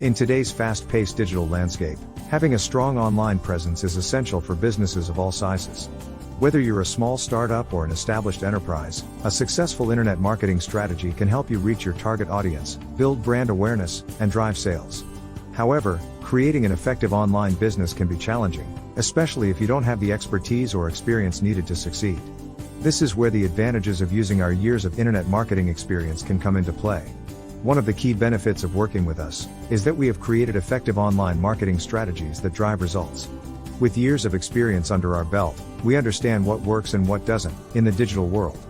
In today's fast-paced digital landscape, having a strong online presence is essential for businesses of all sizes. Whether you're a small startup or an established enterprise, a successful internet marketing strategy can help you reach your target audience, build brand awareness, and drive sales. However, creating an effective online business can be challenging, especially if you don't have the expertise or experience needed to succeed. This is where the advantages of using our years of internet marketing experience can come into play. One of the key benefits of working with us is that we have created effective online marketing strategies that drive results. With years of experience under our belt, we understand what works and what doesn't in the digital world.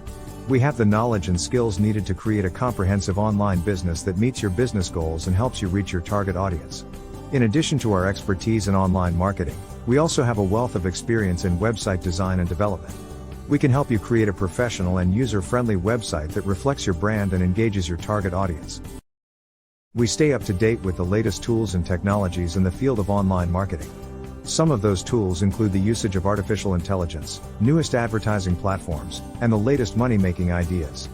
We have the knowledge and skills needed to create a comprehensive online business that meets your business goals and helps you reach your target audience. In addition to our expertise in online marketing, we also have a wealth of experience in website design and development. We can help you create a professional and user-friendly website that reflects your brand and engages your target audience. We stay up to date with the latest tools and technologies in the field of online marketing. Some of those tools include the usage of artificial intelligence, newest advertising platforms, and the latest money-making ideas.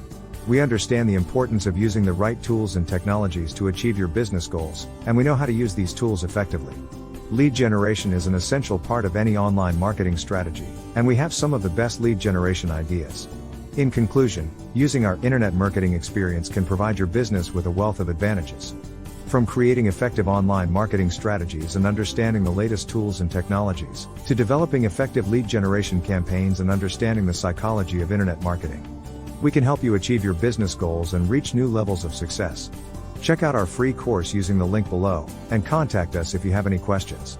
We understand the importance of using the right tools and technologies to achieve your business goals, and we know how to use these tools effectively. Lead generation is an essential part of any online marketing strategy, and we have some of the best lead generation ideas. In conclusion, using our internet marketing experience can provide your business with a wealth of advantages. From creating effective online marketing strategies and understanding the latest tools and technologies, to developing effective lead generation campaigns and understanding the psychology of internet marketing, we can help you achieve your business goals and reach new levels of success. Check out our free course using the link below, and contact us if you have any questions.